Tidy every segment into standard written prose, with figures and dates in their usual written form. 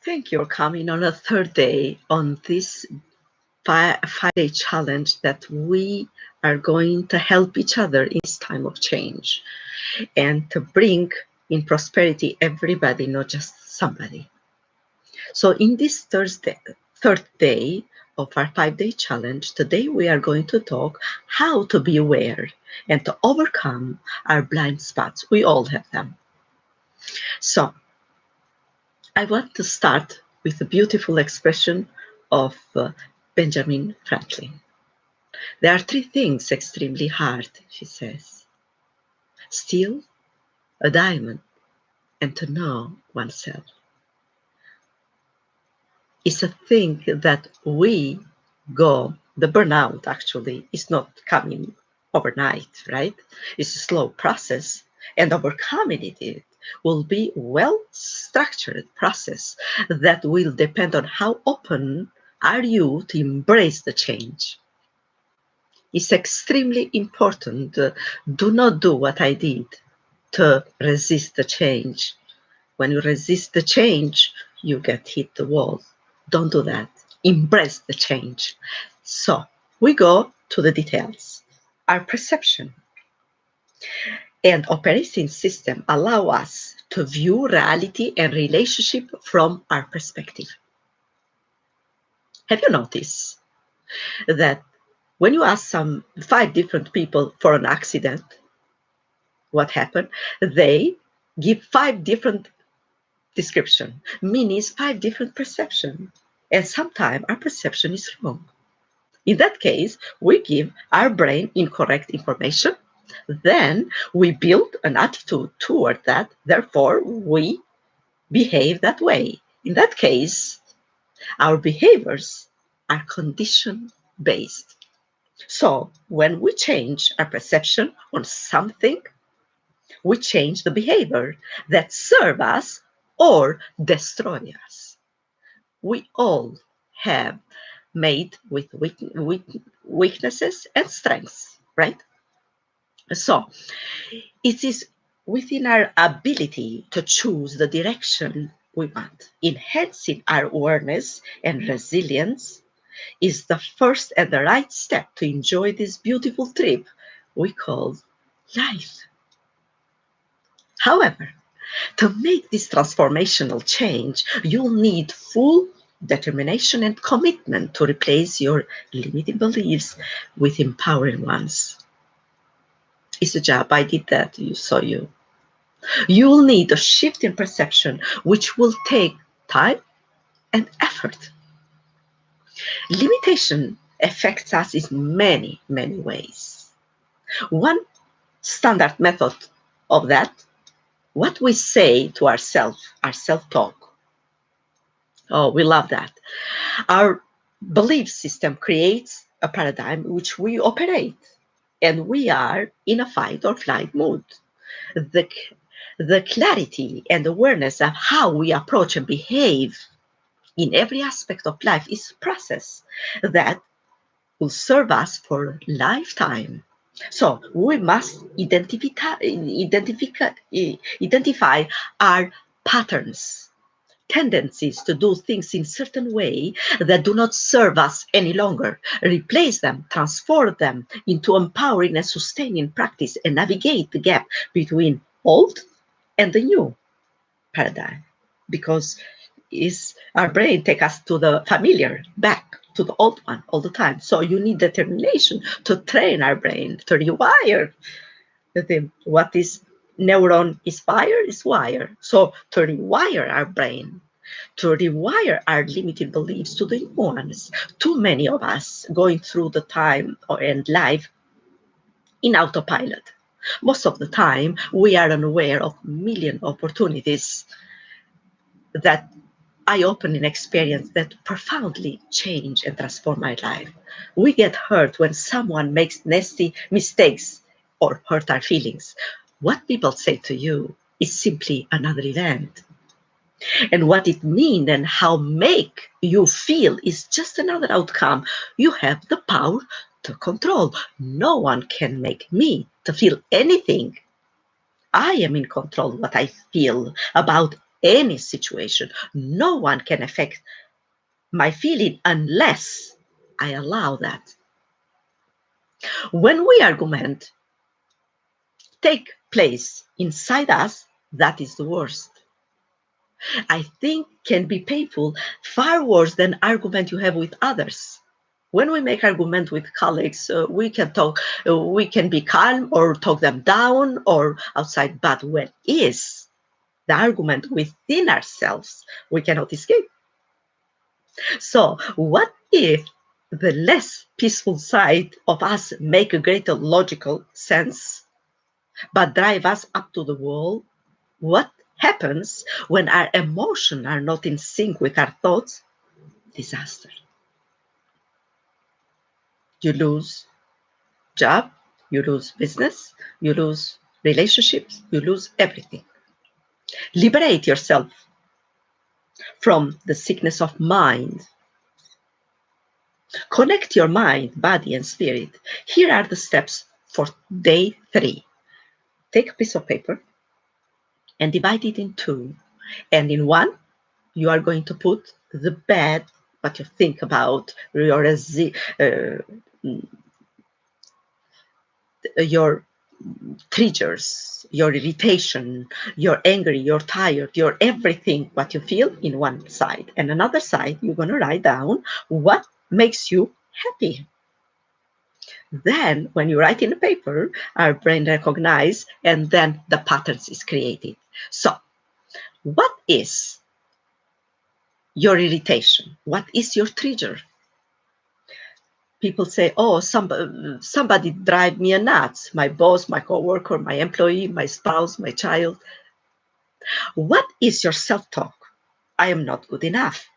Thank you for coming on a third day on this five-day challenge that we are going to help each other in this time of change and to bring in prosperity everybody, not just somebody. So in this third day of our 5-day challenge, today we are going to talk how to be aware and to overcome our blind spots. We all have them. So I want to start with a beautiful expression of Benjamin Franklin. There are three things extremely hard, she says: steal, a diamond, and to know oneself. It's a thing that the burnout actually is not coming overnight, right? It's a slow process, and overcoming it will be a well-structured process that will depend on how open are you to embrace the change. It's extremely important. Do not do what I did to resist the change. When you resist the change, you get hit the wall. Don't do that. Embrace the change. So we go to the details. Our perception and operating system allow us to view reality and relationship from our perspective. Have you noticed that when you ask some 5 different people for an accident, what happened? They give 5 different description, meaning 5 different perception. And sometimes our perception is wrong. In that case, we give our brain incorrect information. Then we build an attitude toward that. Therefore, we behave that way. In that case, our behaviors are condition based. So when we change our perception on something, we change the behavior that serve us or destroy us. We all have made with weaknesses and strengths, right? So it is within our ability to choose the direction we want. Enhancing our awareness and resilience is the first and the right step to enjoy this beautiful trip we call life. However, to make this transformational change, you'll need full determination and commitment to replace your limiting beliefs with empowering ones. It's a job. I did that. You saw you. You'll need a shift in perception, which will take time and effort. Limitation affects us in many, many ways. One standard method of that, what we say to ourselves, our self-talk. Oh, we love that. Our belief system creates a paradigm which we operate, and we are in a fight or flight mode. The, the clarity and awareness of how we approach and behave in every aspect of life is a process that will serve us for a lifetime. So we must identify our patterns, tendencies to do things in certain way that do not serve us any longer, replace them, transform them into empowering and sustaining practice, and navigate the gap between old and the new paradigm, because is our brain take us to the familiar, back to the old one all the time. So you need determination to train our brain, to rewire what is neuron is fire is wire. So to rewire our brain, to rewire our limited beliefs to the new ones. Too many of us going through the time and life in autopilot. Most of the time, we are unaware of million opportunities that eye-opening experience that profoundly change and transform my life. We get hurt when someone makes nasty mistakes or hurt our feelings. What people say to you is simply another event. And what it means and how make you feel is just another outcome. You have the power to control. No one can make me to feel anything. I am in control what I feel about any situation. No one can affect my feeling unless I allow that. When we argument take place inside us, that is the worst. I think can be painful, far worse than argument you have with others. When we make argument with colleagues, we can talk, we can be calm or talk them down or outside. But when is the argument within ourselves, we cannot escape. So what if the less peaceful side of us make a greater logical sense, but drive us up to the wall? What happens when our emotions are not in sync with our thoughts? Disaster. You lose job, you lose business, you lose relationships, you lose everything. Liberate yourself from the sickness of mind. Connect your mind, body, and spirit. Here are the steps for day 3. Take a piece of paper and divide it in 2. And in 1, you are going to put the bad, what you think about your triggers, your irritation, you're angry, you're tired, you're everything, what you feel in one side. And another side, you're going to write down what makes you happy. Then when you write in the paper, our brain recognizes and then the patterns is created. So what is your irritation? What is your trigger? People say, oh, somebody drive me nuts. My boss, my coworker, my employee, my spouse, my child. What is your self-talk? I am not good enough.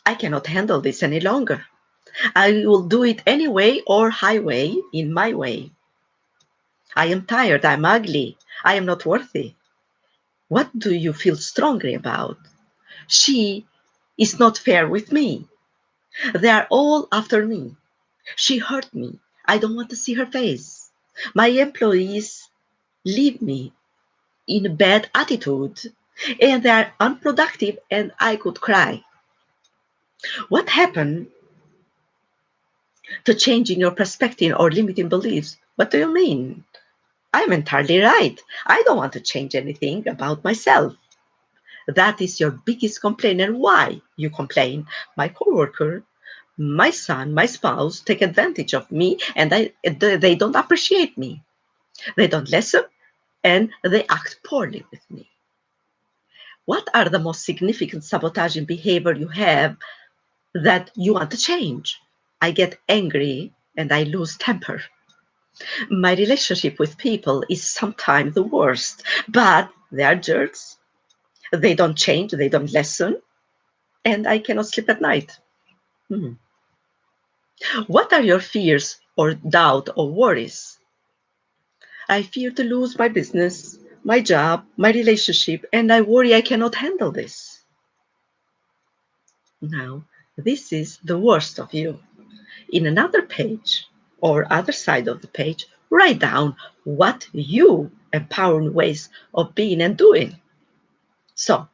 I cannot handle this any longer. I will do it anyway or highway in my way. I am tired. I'm ugly. I am not worthy. What do you feel strongly about? She is not fair with me. They are all after me. She hurt me. I don't want to see her face. My employees leave me in a bad attitude and they are unproductive and I could cry. What happened to changing your perspective or limiting beliefs? What do you mean? I'm entirely right. I don't want to change anything about myself. That is your biggest complaint. And why you complain? My coworker, my son, my spouse take advantage of me and they don't appreciate me. They don't listen and they act poorly with me. What are the most significant sabotaging behavior you have that you want to change? I get angry and I lose temper. My relationship with people is sometimes the worst, but they are jerks. They don't change, they don't listen, and I cannot sleep at night. What are your fears or doubt or worries? I fear to lose my business, my job, my relationship, and I worry I cannot handle this. Now, this is the worst of you. In another page or other side of the page, write down what you empowering ways of being and doing. So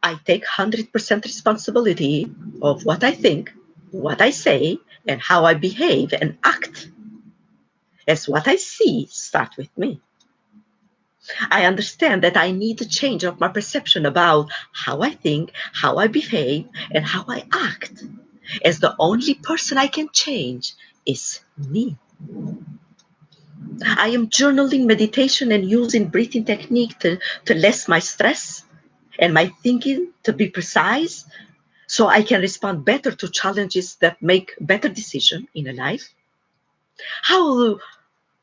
I take 100% responsibility of what I think, what I say, and how I behave and act. As what I see start with me. I understand that I need a change of my perception about how I think, how I behave, and how I act. As the only person I can change is me. I am journaling meditation and using breathing technique to less my stress and my thinking to be precise so I can respond better to challenges that make better decisions in a life. How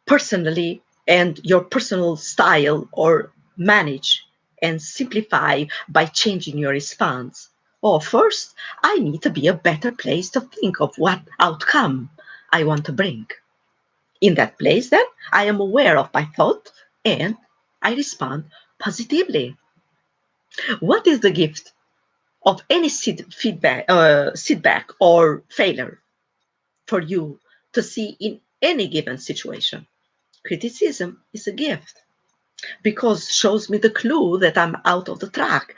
personally and your personal style or manage and simplify by changing your response? Or first, I need to be a better place to think of what outcome I want to bring. In that place, then, I am aware of my thought and I respond positively. What is the gift of any setback or failure for you to see in any given situation? Criticism is a gift. because shows me the clue that I'm out of the track,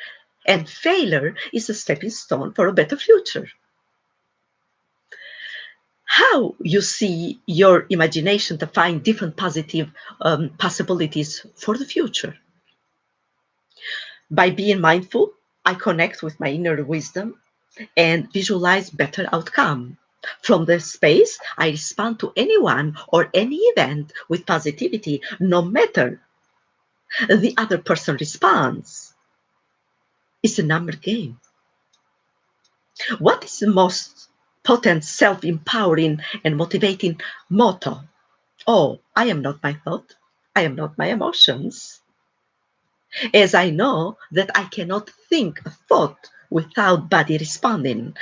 and failure is a stepping stone for a better future. How you see your imagination to find different positive possibilities for the future. By being mindful, I connect with my inner wisdom and visualize better outcome. From the space, I respond to anyone or any event with positivity, no matter the other person responds. It's a number game. What is the most potent, self-empowering and motivating motto? Oh, I am not my thought. I am not my emotions. As I know that I cannot think a thought without body responding.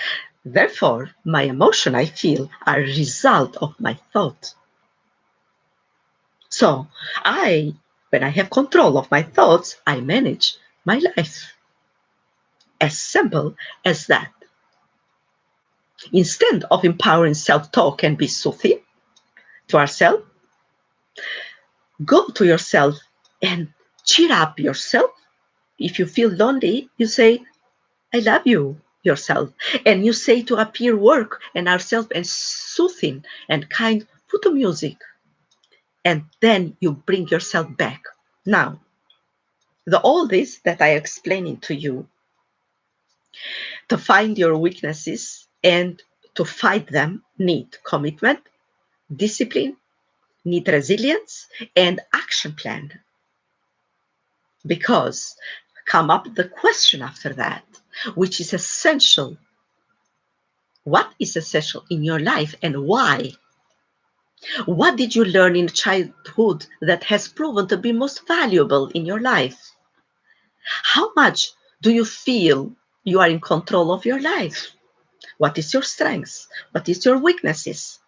Therefore, my emotion I feel are a result of my thought. So when I have control of my thoughts, I manage my life. As simple as that. Instead of empowering self-talk and be soothing to ourselves, go to yourself and cheer up yourself. If you feel lonely, you say, I love you, yourself. And you say to appear work and ourselves and soothing and kind, put the music. And then you bring yourself back. Now, all this that I explaining to you, to find your weaknesses and to fight them need commitment, discipline, need resilience, and action plan. Because come up the question after that, which is essential. What is essential in your life and why? What did you learn in childhood that has proven to be most valuable in your life? How much do you feel you are in control of your life? What is your strengths? What is your weaknesses?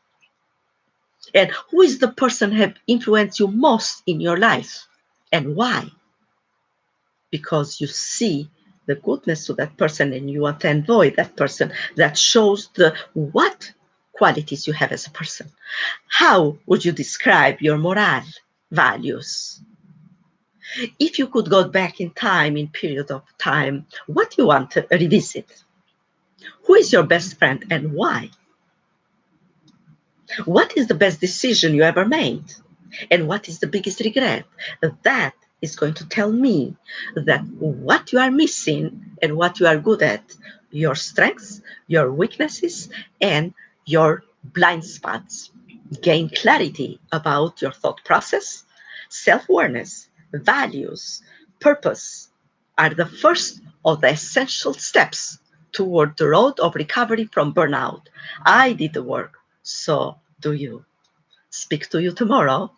And who is the person have influenced you most in your life? And why? Because you see the goodness to that person and you want to avoid that person. That shows the what qualities you have as a person. How would you describe your moral values? If you could go back in time, in period of time, what you want to revisit? Who is your best friend and why? What is the best decision you ever made? And what is the biggest regret? That is going to tell me that what you are missing and what you are good at, your strengths, your weaknesses, and your blind spots. Gain clarity about your thought process, self-awareness, values, purpose are the first of the essential steps toward the road of recovery from burnout. I did the work, so do you. Speak to you tomorrow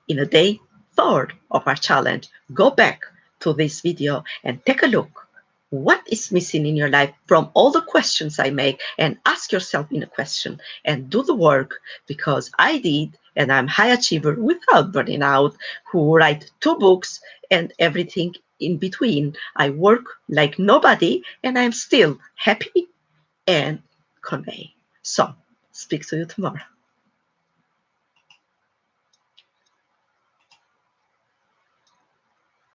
in a day third of our challenge. Go back to this video and take a look. What is missing in your life from all the questions I make, and ask yourself in a question and do the work, because I did, and I'm high achiever without burning out, who write 2 books and everything in between. I work like nobody and I'm still happy and convey. So speak to you tomorrow.